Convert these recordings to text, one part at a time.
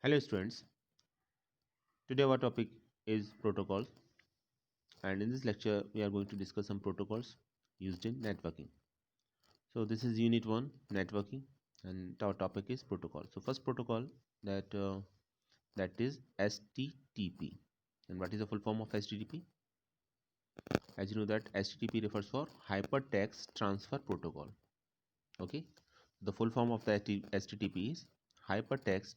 Hello students, today our topic is protocols, and in this lecture we are going to discuss some protocols used in networking. So this is unit 1 networking, and our topic is protocol. So first protocol that that is HTTP. And what is the full form of HTTP? As you know that HTTP refers for hypertext transfer protocol. Okay, the full form of the HTTP is hypertext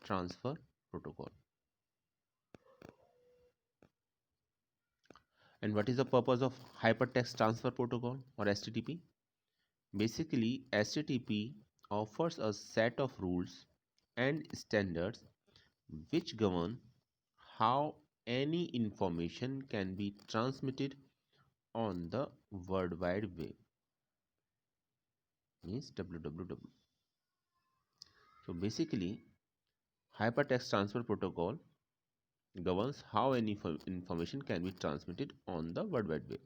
transfer protocol. And what is the purpose of hypertext transfer protocol or HTTP? Basically, HTTP offers a set of rules and standards which govern how any information can be transmitted on the World Wide Web, means www. So basically, hypertext transfer protocol governs how any information can be transmitted on the World Wide Web.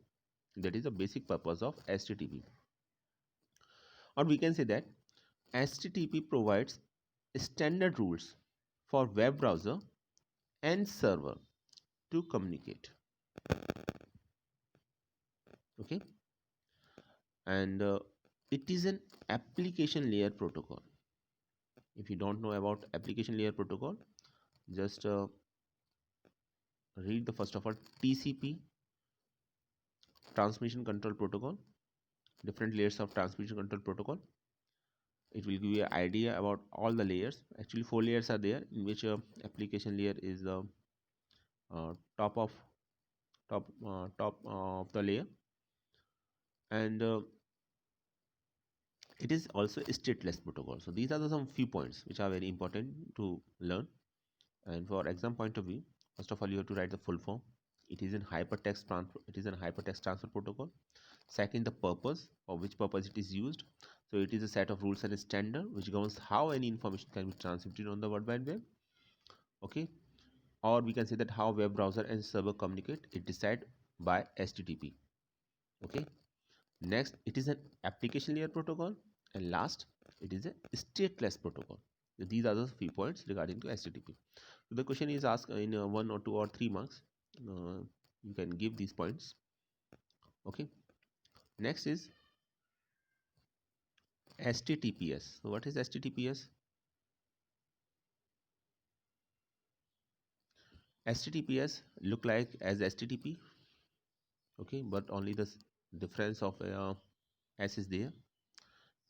That is the basic purpose of HTTP. Or we can say that HTTP provides standard rules for web browser and server to communicate. Okay, and it is an application layer protocol. If you don't know about application layer protocol, just read the first of all TCP, transmission control protocol, different layers of transmission control protocol. It will give you an idea about all the layers. Actually 4 layers are there, in which application layer is the top of the layer, and it is also a stateless protocol. So these are some few points which are very important to learn. And for exam point of view, first of all you have to write the full form. It is in hypertext transfer protocol. Second, the purpose, for which purpose it is used. So it is a set of rules and standard which governs how any information can be transmitted on the World Wide Web. Okay, or we can say that how web browser and server communicate, it decided by HTTP. Okay, next it is an application layer protocol, and last it is a stateless protocol. So these are the few points regarding to HTTP. So the question is asked in 1 or 2 or 3 marks. You can give these points. Okay, next is HTTPS. So what is HTTPS? HTTPS look like as HTTP. Okay, but only the difference of S is there.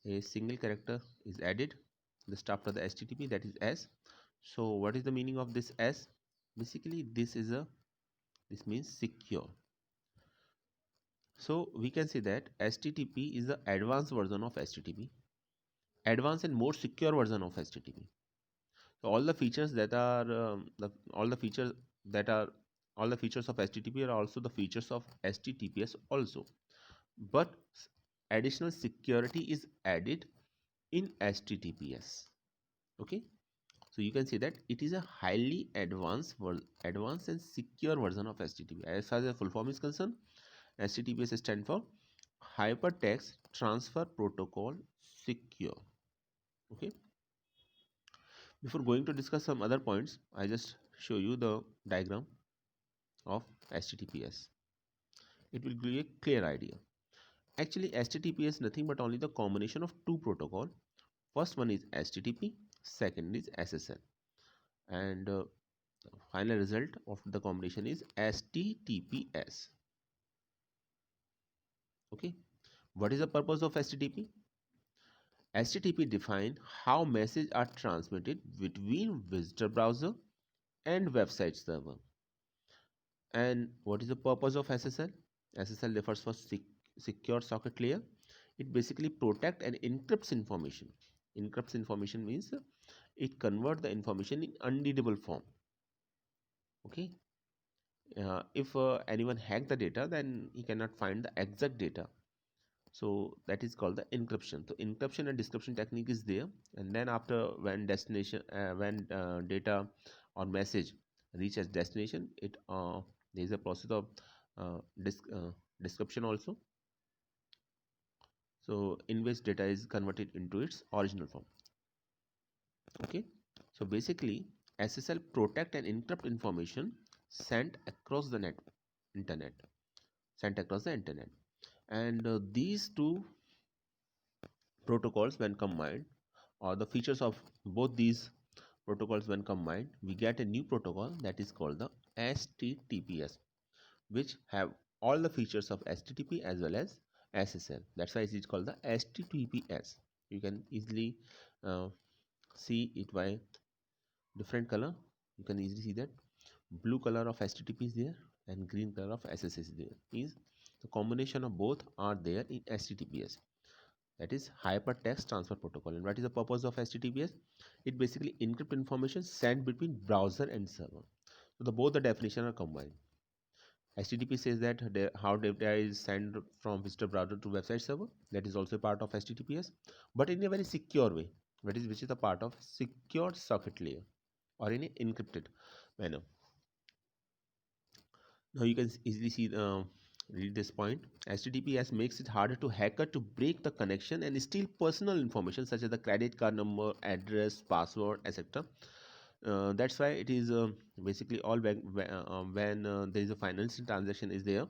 A single character is added just after the HTTP, that is S. So what is the meaning of this S? Basically this means secure. So we can say that HTTP is the advanced version of HTTP, advanced and more secure version of HTTP. So all the features that are all the features that are all the features of HTTP are also the features of HTTPS also, but additional security is added in HTTPS. Okay, so you can see that it is a highly advanced and secure version of HTTP. As far as the full form is concerned, HTTPS stands for Hypertext Transfer Protocol Secure. Okay, before going to discuss some other points, I just show you the diagram of HTTPS. It will give you a clear idea. Actually, HTTP is nothing but only the combination of two protocols. First one is HTTP, second is SSL, and final result of the combination is HTTPS. Okay, what is the purpose of HTTP? HTTP define how messages are transmitted between visitor browser and website server. And what is the purpose of SSL? SSL refers for secure socket layer. It basically protect and encrypts information. Encrypts information means it convert the information in unreadable form. Okay, if anyone hack the data, then he cannot find the exact data. So that is called the encryption. So encryption and decryption technique is there, and then after when data or message reaches destination, it there is a process of uh, disc, uh, description also. So in which data is converted into its original form. Okay, So basically, SSL protect and encrypt information sent across the internet, sent across the internet, and these two protocols when combined, or the features of both these protocols when combined, we get a new protocol that is called the HTTPS, which have all the features of HTTP as well as SSL. That's why it is called the HTTPS. You can easily uh, see it by different color. You can easily see that blue color of HTTP is there and green color of SSL is there. Means the combination of both are there in HTTPS. That is hypertext transfer protocol. And what is the purpose of HTTPS? It basically encrypt information sent between browser and server. So both the definition are combined. HTTP says that how data is sent from visitor browser to website server. That is also part of HTTPS, but in a very secure way. Which is a part of secure socket layer or in an encrypted manner. Now you can easily see read this point. HTTPS makes it harder to hacker to break the connection and steal personal information such as the credit card number, address, password, etc. That's why it is basically all bank when there is a financial transaction is there.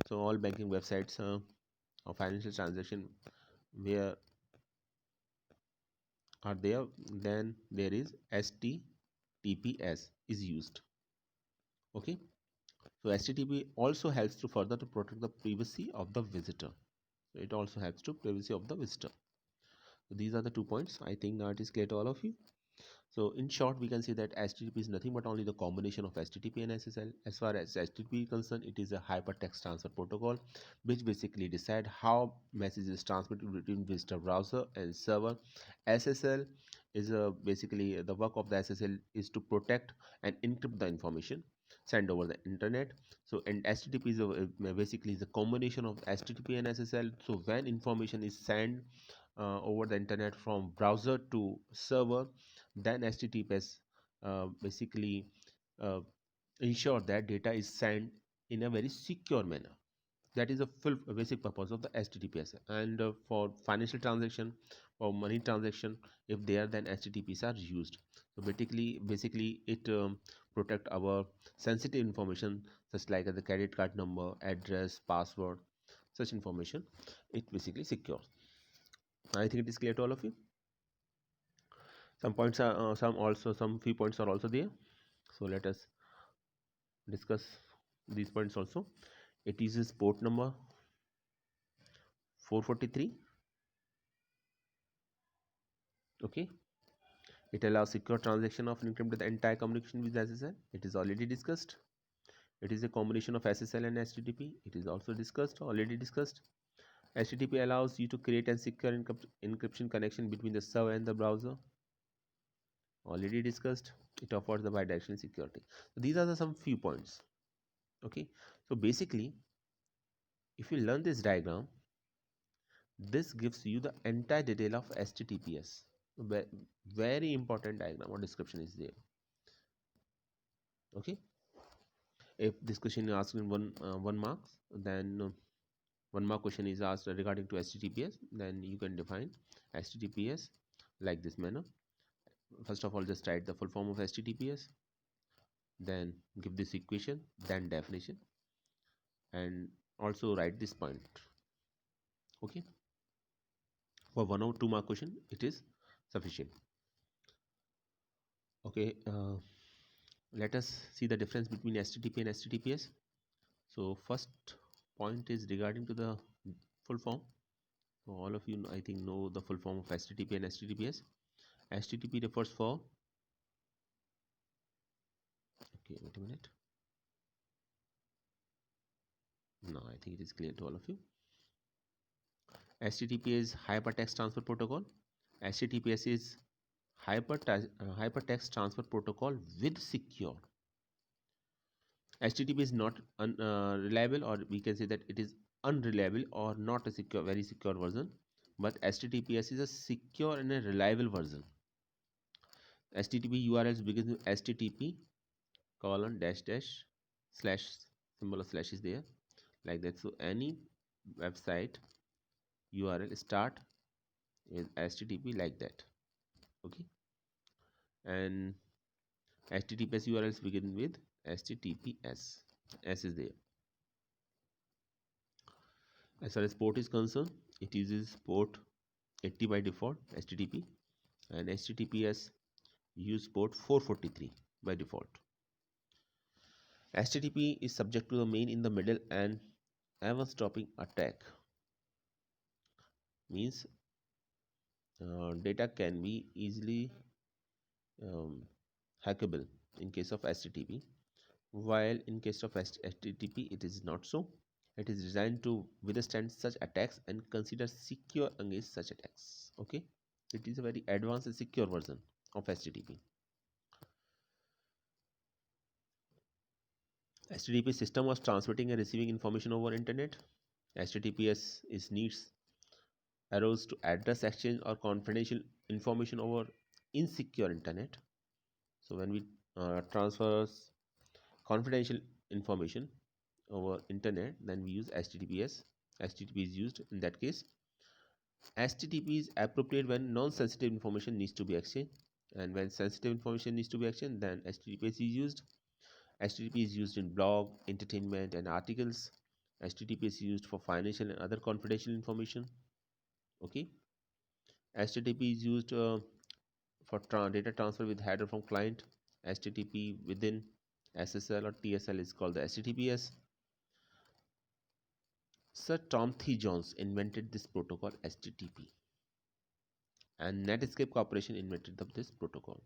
So all banking websites or financial transaction where are there, then there is HTTPS is used. Okay. So HTTP also helps to further to protect the privacy of the visitor. So it also helps to privacy of the visitor. So these are the 2 points. I think now it is clear to all of you. So in short, we can say that HTTP is nothing but only the combination of HTTP and SSL. As far as HTTP is concerned, it is a hypertext transfer protocol, which basically decide how message is transmitted between visitor browser and server. SSL is basically the work of the SSL is to protect and encrypt the information sent over the internet. So and HTTP is basically is a combination of HTTP and SSL. So when information is sent over the internet from browser to server, then HTTPS basically uh, ensure that data is sent in a very secure manner. That is a full basic purpose of the HTTPS. And for financial transaction or money transaction, if they are, then HTTPs are used. So basically it protect our sensitive information such like the credit card number, address, password, such information. It basically secure. I think it is clear to all of you. Some points are some few points are also there. So let us discuss these points also. It uses port number 443. Okay. It allows secure transaction of encrypted the entire communication with SSL. It is already discussed. It is a combination of SSL and HTTP. It is also discussed, already discussed. HTTP allows you to create and secure encryption connection between the server and the browser. Already discussed. It offers the bidirectional security. So these are some few points. Okay. So basically, if you learn this diagram, this gives you the entire detail of HTTPS. Very important diagram or description is there. Okay. If this question is asked in one marks, then 1 mark question is asked regarding to HTTPS, then you can define HTTPS like this manner. First of all, just write the full form of HTTPS, then give this equation, then definition, and also write this point. Okay. For 1 or 2 mark question, it is sufficient. Okay. Let us see the difference between HTTP and HTTPS. So first point is regarding to the full form. So all of you, I think, know the full form of HTTP and HTTPS. HTTP refers for, okay, wait a minute. No, I think it is clear to all of you. HTTP is Hypertext Transfer Protocol. HTTPS is Hypertext Transfer Protocol with secure. HTTP is not reliable, or we can say that it is unreliable or not a secure, very secure version. But HTTPS is a secure and a reliable version. HTTP URLs begins with HTTP colon dash dash slash, symbol of slash is there like that. So any website URL start with HTTP like that. Okay. and HTTPS URLs begin with HTTPS. S is there. As far as port is concerned, it uses port 80 by default HTTP, and HTTPS use port 443 by default. HTTP is subject to the main in the middle and ever stopping attack. Means data can be easily um, hackable in case of HTTP, while in case of HTTP it is not so. It is designed to withstand such attacks and consider secure against such attacks. Okay, it is a very advanced and secure version of HTTP. HTTP system was transmitting and receiving information over internet. HTTPS is needs arose to address exchange or confidential information over insecure internet. So when we transfer confidential information over internet, then we use HTTPS. HTTP is used in that case. HTTP is appropriate when non-sensitive information needs to be exchanged, and when sensitive information needs to be exchanged, then HTTPS is used. HTTP is used in blog, entertainment, and articles. HTTP is used for financial and other confidential information. Okay. HTTP is used for data transfer with header from client. HTTP within SSL or TSL is called the HTTPS. Sir Timothy Jones invented this protocol HTTP, and Netscape Corporation invented this protocol.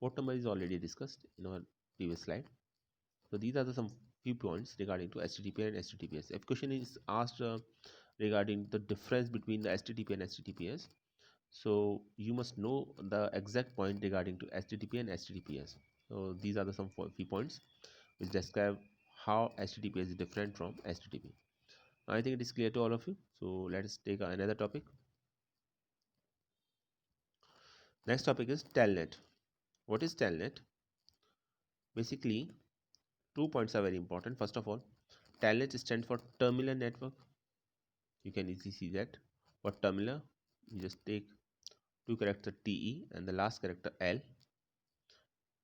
Port number is already discussed in our previous slide. So these are some few points regarding to HTTP and HTTPS. If question is asked regarding the difference between the HTTP and HTTPS, so you must know the exact point regarding to HTTP and HTTPS. So these are some few points which describe how HTTPS is different from HTTP. I think it is clear to all of you. So let us take another topic. Next topic is Telnet. What is Telnet? Basically, 2 points are very important. First of all, Telnet stands for Terminal Network. You can easily see that. For terminal, you just take two character TE and the last character L,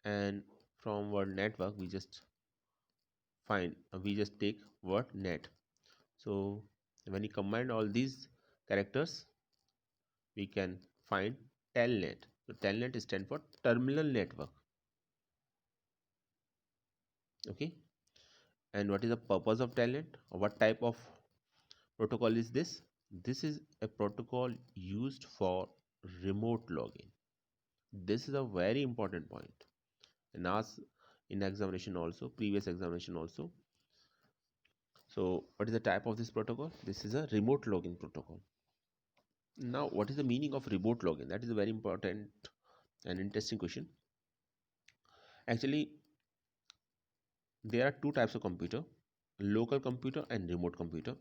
and from word network we just take word net. So when you combine all these characters, we can find Telnet. So Telnet stands for Terminal Network. Okay, and what is the purpose of Telnet, or what type of protocol is this? This is a protocol used for remote login. This is a very important point, and asked in examination also, previous examination also. So what is the type of this protocol? This is a remote login protocol. Now what is the meaning of remote login? That is a very important and interesting question. Actually, there are two types of computer: local computer and remote computer.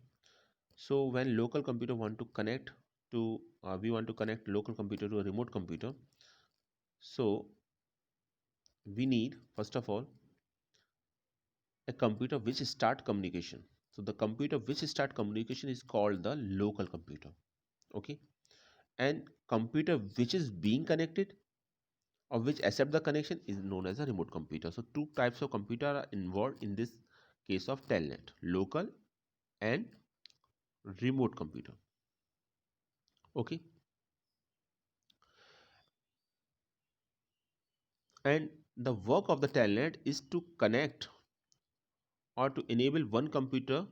So when local computer want to connect to we want to connect local computer to a remote computer, so we need first of all a computer which start communication. So the computer which start communication is called the local computer. Okay, and computer which is being connected or which accept the connection is known as a remote computer. So two types of computer are involved in this case of Telnet: local and remote computer. Okay, and the work of the Telnet is to connect or to enable one computer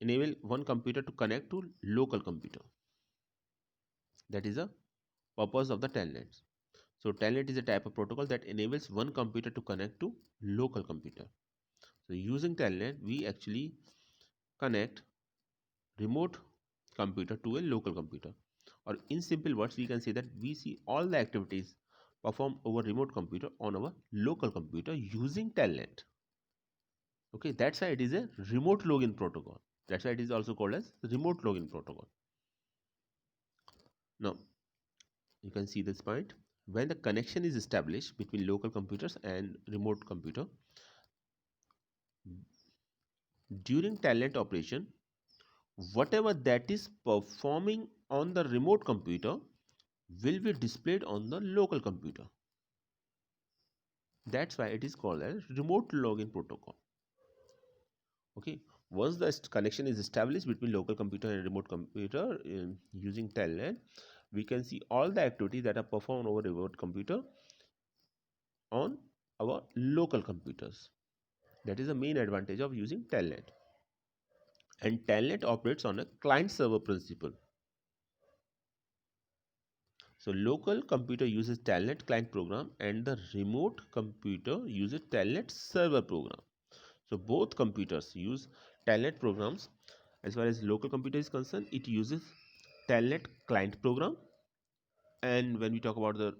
to connect to local computer. That is the purpose of the Telnet. So Telnet is a type of protocol that enables one computer to connect to local computer. So using Telnet, we actually connect remote computer to a local computer, or in simple words we can say that we see all the activities performed over remote computer on our local computer using Telnet. Okay, that's why it is a remote login protocol. That's why it is also called as remote login protocol. Now you can see this point: when the connection is established between local computers and remote computer, during Telnet operation, whatever that is performing on the remote computer will be displayed on the local computer. That's why it is called as remote login protocol. Okay, once the connection is established between local computer and remote computer using telnet, we can see all the activities that are performed over remote computer on our local computers. That is the main advantage of using telnet. And telnet operates on a client server principle. So local computer uses telnet client program and the remote computer uses telnet server program. So both computers use telnet programs. As far as local computer is concerned, it uses telnet client program, and when we talk about the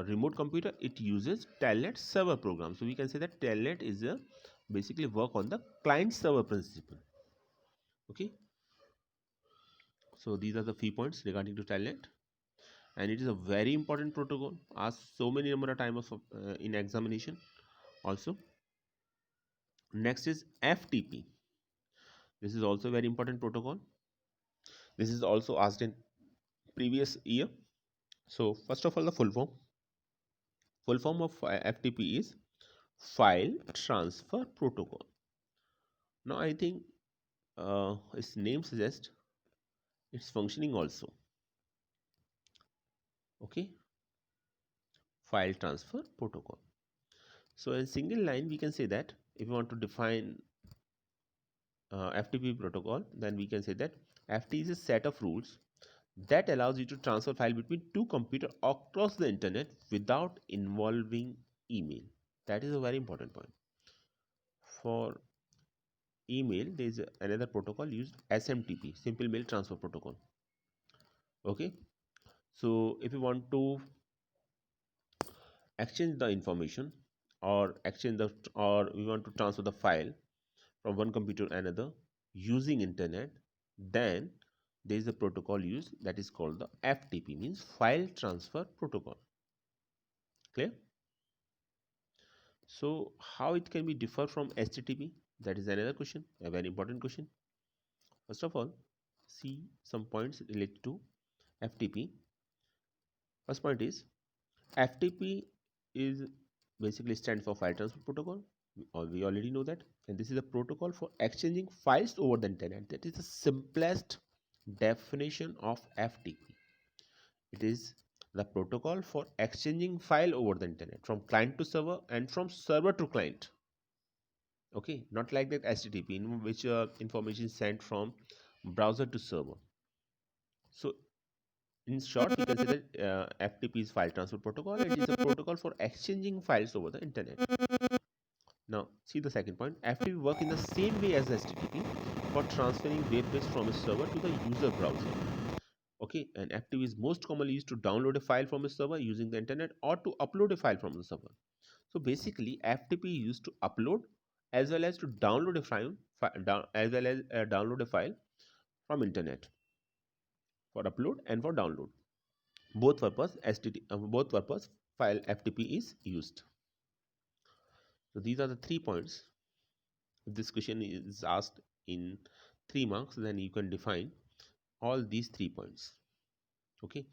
remote computer, it uses telnet server program. So we can say that telnet is a basically work on the client server principle. Okay, so these are the few points regarding to telnet, and it is a very important protocol, asked so many number of times in examination also. Next is FTP. This is also a very important protocol. This is also asked in previous year. So first of all, the full form of FTP is file transfer protocol. Now I think its name suggests its functioning also. Okay, file transfer protocol. So in single line we can say that if you want to define FTP protocol, then we can say that FTP is a set of rules that allows you to transfer file between two computers across the internet without involving email. That is a very important point. For email, there is another protocol used, SMTP, Simple Mail Transfer Protocol. Okay, so if you want to exchange the information or exchange the or we want to transfer the file from one computer to another using internet, then there is a protocol used that is called the FTP, means file transfer protocol. Clear? So how it can be differ from HTTP? That is another question, a very important question. First of all, see some points related to FTP. First point is FTP is basically stands for file transfer protocol. We already know that, and this is a protocol for exchanging files over the internet. That is the simplest definition of FTP. It is the protocol for exchanging file over the internet from client to server and from server to client. Okay, not like that HTTP in which information is sent from browser to server. So in short, we can say that FTP is file transfer protocol. It is a protocol for exchanging files over the internet. Now, see the second point. FTP work in the same way as HTTP for transferring web page from a server to the user browser. Okay, and FTP is most commonly used to download a file from a server using the internet or to upload a file from the server. So basically, FTP is used to upload as well as to download a file, as well as download a file from internet for upload and for download. Both purpose file FTP is used. So these are the 3 points. If this question is asked in 3 marks, then you can define all these 3 points. Okay,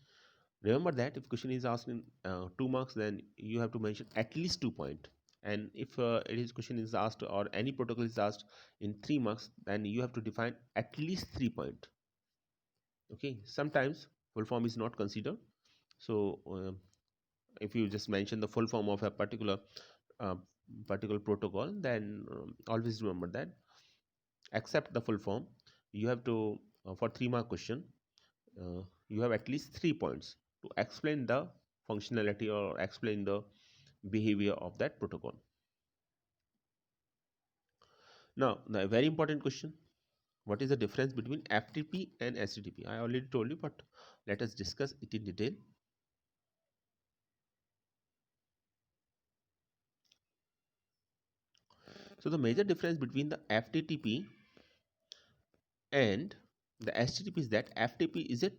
remember that if question is asked in 2 marks, then you have to mention at least 2 points. And if it is question is asked or any protocol is asked in 3 marks, then you have to define at least 3 points. Okay, sometimes full form is not considered. So if you just mention the full form of a uh, particular protocol, then always remember that accept the full form. You have to for 3 mark question, you have at least 3 points to explain the functionality or explain the behavior of that protocol. Now the very important question, what is the difference between FTP and HTTP? I already told you, but let us discuss it in detail. So the major difference between the FTP and the HTTP is that FTP is a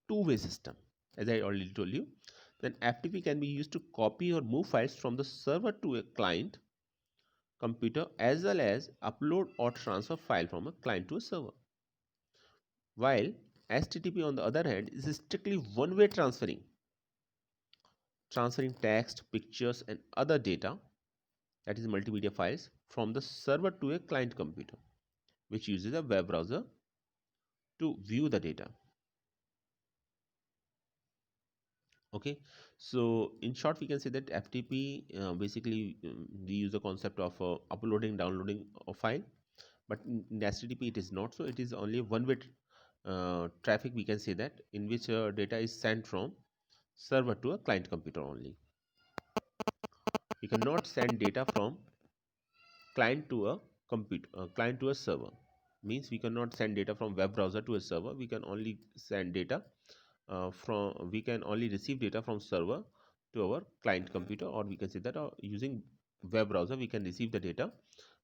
two-way system. As I already told you, then FTP can be used to copy or move files from the server to a client computer as well as upload or transfer file from a client to a server. While HTTP on the other hand is strictly one-way transferring text, pictures and other data that is multimedia files, from the server to a client computer, which uses a web browser to view the data. Okay, so in short, we can say that FTP basically we use the concept of uploading, downloading a file, but in HTTP it is not so. It is only one-way traffic, we can say that, in which data is sent from server to a client computer only. We cannot send data from client to a computer, client to a server. Means we cannot send data from web browser to a server. We can only send data we can only receive data from server to our client computer, or we can say that using web browser we can receive the data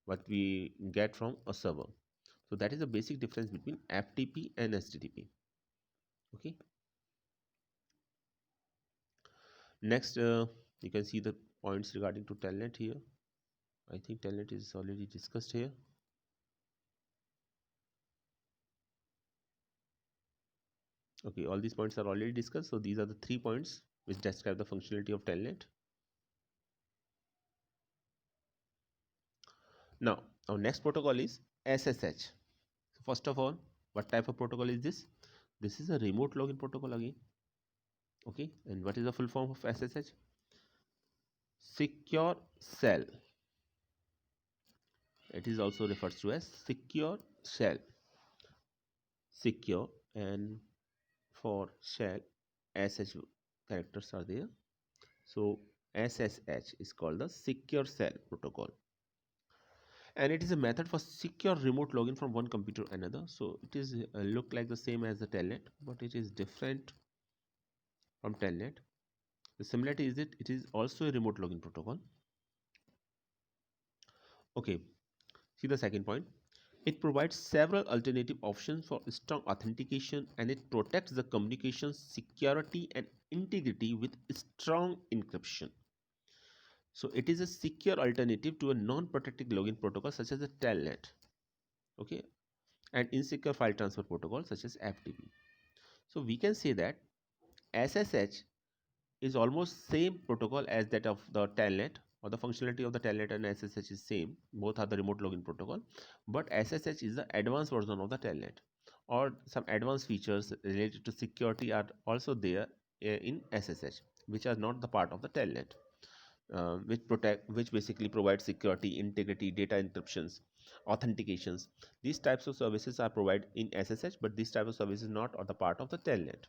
what we get from a server. So that is the basic difference between FTP and HTTP. Okay, next you can see the points regarding to telnet here. I think telnet is already discussed here. Okay, all these points are already discussed, so these are the 3 points which describe the functionality of telnet. Now our next protocol is SSH. So first of all, what type of protocol is this? This is a remote login protocol again. Okay, and what is the full form of SSH? Secure shell. It is also referred to as secure shell. Secure, and for shell, SH characters are there. So SSH is called the secure shell protocol, and it is a method for secure remote login from one computer to another. So it is look like the same as the telnet, but it is different from telnet. The similarity is that it is also a remote login protocol. Okay, see the second point. It provides several alternative options for strong authentication, and it protects the communication security and integrity with strong encryption. So it is a secure alternative to a non-protected login protocol such as a telnet, okay, and insecure file transfer protocol such as FTP. So we can say that SSH is almost same protocol as that of the telnet, or the functionality of the telnet and SSH is same. Both are the remote login protocol, but SSH is the advanced version of the telnet, or some advanced features related to security are also there in SSH, which are not the part of the telnet, which basically provides security, integrity, data encryptions, authentications. These types of services are provided in SSH, but these type of services not are the part of the telnet.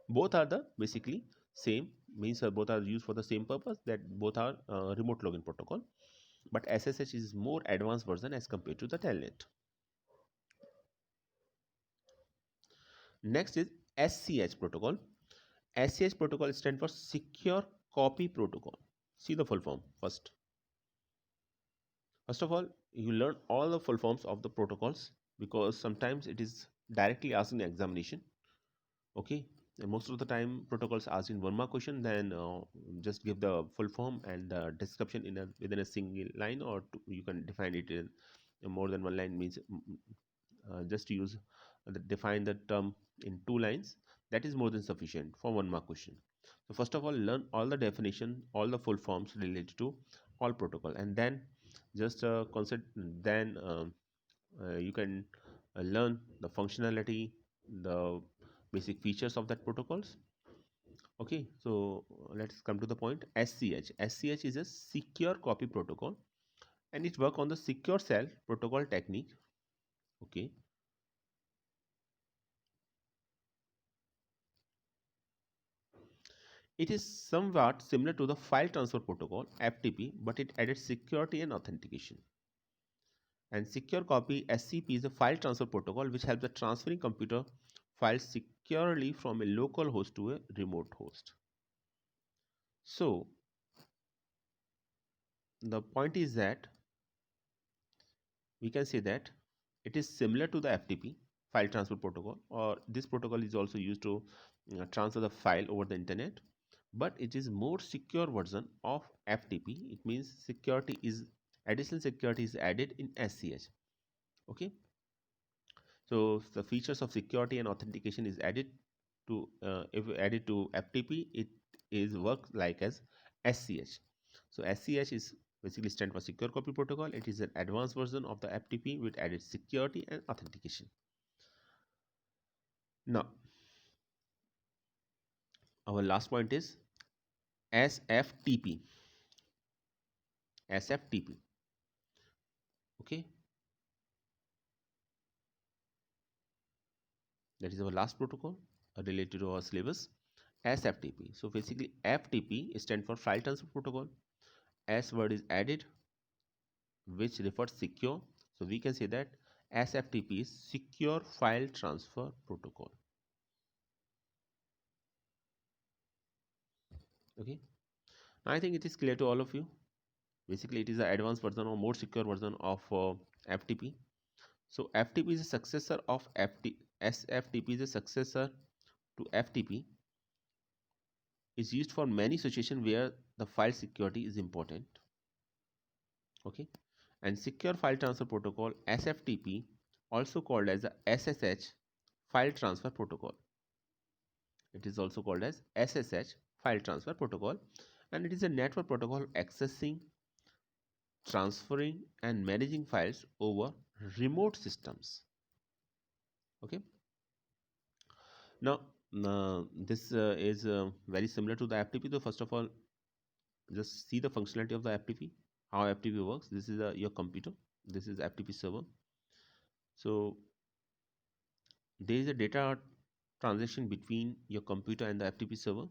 Both are the basically same, means both are used for the same purpose, that both are remote login protocol, but SSH is more advanced version as compared to the telnet. Next is SCH protocol. SCH protocol stands for secure copy protocol. See the full form first. First of all, you learn all the full forms of the protocols, because sometimes it is directly asked in the examination. Okay, and most of the time protocols asked in one mark question, then just give the full form and description within a single line, or you can define it in more than one line, means just use define the term in 2 lines. That is more than sufficient for one mark question. So first of all, learn all the definition, all the full forms related to all protocol, and then just concept, then you can learn the functionality, the basic features of that protocols. Okay, so let's come to the point. SCH is a secure copy protocol, and it work on the secure shell protocol technique. Okay, it is somewhat similar to the file transfer protocol FTP, but it added security and authentication. And secure copy SCP is a file transfer protocol which helps the transferring computer files securely from a local host to a remote host. So the point is that we can say that it is similar to the FTP, file transfer protocol, or this protocol is also used to transfer the file over the internet, but it is more secure version of FTP. It means security is additional security is added in SCH. Okay, so the features of security and authentication is added to if added to FTP, it is work like as SCH. So SCH is basically stand for Secure Copy Protocol. It is an advanced version of the FTP with added security and authentication. Now, our last point is SFTP. SFTP. Okay, that is our last protocol related to our syllabus. SFTP. So basically, FTP stands for File Transfer Protocol. S word is added, which refers secure. So we can say that SFTP is Secure File Transfer Protocol. Okay, I think it is clear to all of you. Basically, it is an advanced version or more secure version of FTP. So FTP is a successor of SFTP is a successor to FTP. Is used for many situations where the file security is important. Okay, and Secure File Transfer Protocol SFTP, also called as the SSH File Transfer Protocol. It is also called as SSH File Transfer Protocol, and it is a network protocol accessing, transferring, and managing files over remote systems. Okay. Now, this is very similar to the FTP. So first of all, just see the functionality of the FTP, how FTP works. This is your computer. This is FTP server. So there is a data transaction between your computer and the FTP server.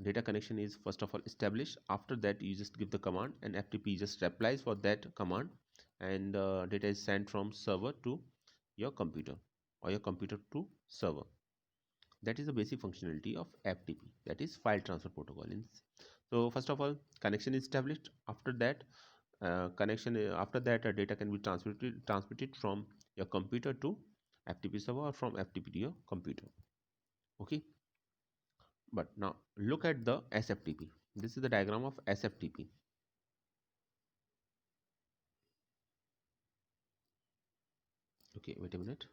Data connection is first of all established. After that, you just give the command, and FTP just replies for that command, and data is sent from server to your computer or your computer to server. That is the basic functionality of FTP, that is File Transfer Protocol. So first of all, connection is established. After that, data can be transmitted from your computer to FTP server or from FTP to your computer. Okay, but now look at the SFTP. This is the diagram of SFTP. Okay, wait a minute.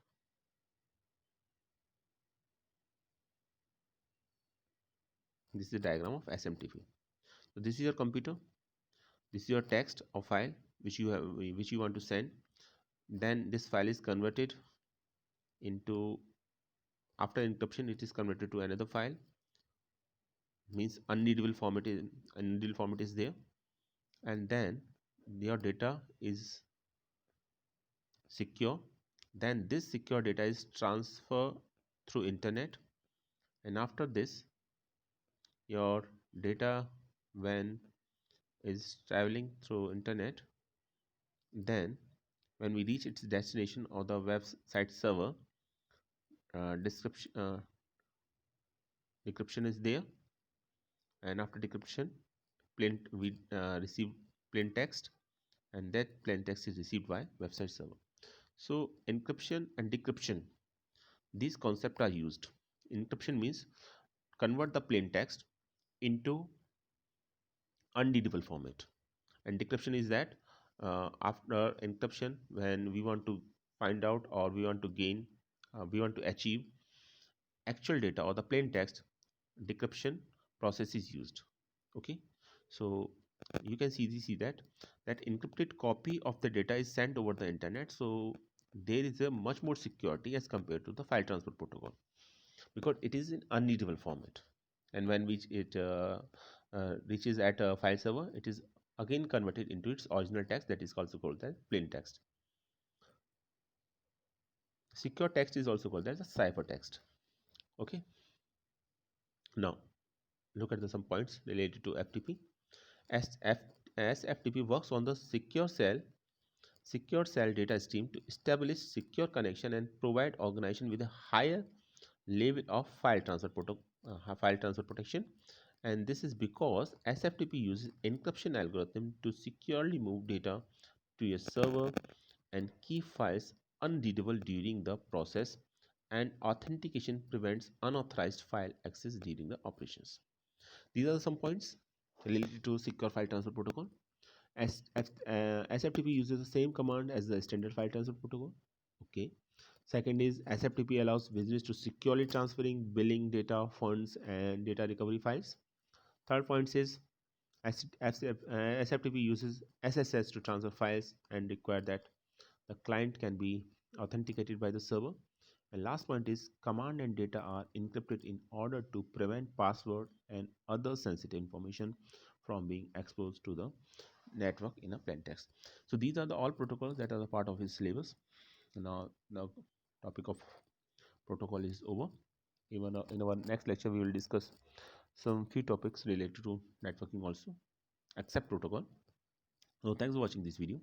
This is the diagram of SMTP. So this is your computer. This is your text or file which you want to send. Then this file is converted into, after encryption, it is converted to another file. Means unreadable format is there, and then your data is secure. Then this secure data is transferred through internet, and after this, your data, when is traveling through internet, then when we reach its destination or the website server, decryption is there, and after decryption, we receive plain text, and that plain text is received by website server. So encryption and decryption, these concepts are used. Encryption means convert the plain text into unreadable format, and decryption is that after encryption, when we want to find out or we want to gain, we want to achieve actual data or the plain text, decryption process is used. Okay, so you can see that encrypted copy of the data is sent over the internet. So there is a much more security as compared to the file transfer protocol, because it is in unreadable format, and when it reaches at a file server, it is again converted into its original text, that is also called as plain text. Secure text is also called as a ciphertext. Okay, now look at some points related to FTP. As FTP works on the secure cell data stream to establish secure connection and provide organization with a higher level of file transfer protection. And this is because SFTP uses encryption algorithm to securely move data to a server and keep files unreadable during the process, and authentication prevents unauthorized file access during the operations. These are some points related to secure file transfer protocol. SFTP uses the same command as the standard file transfer protocol. Okay. Second is SFTP allows business to securely transferring billing data, funds, and data recovery files. Third point is SFTP uses SSH to transfer files and require that the client can be authenticated by the server. And last point is command and data are encrypted in order to prevent password and other sensitive information from being exposed to the network in a plain text. So these are the all protocols that are the part of his syllabus. Now the topic of protocol is over. Even in our next lecture we will discuss some few topics related to networking also, except protocol. So thanks for watching this video.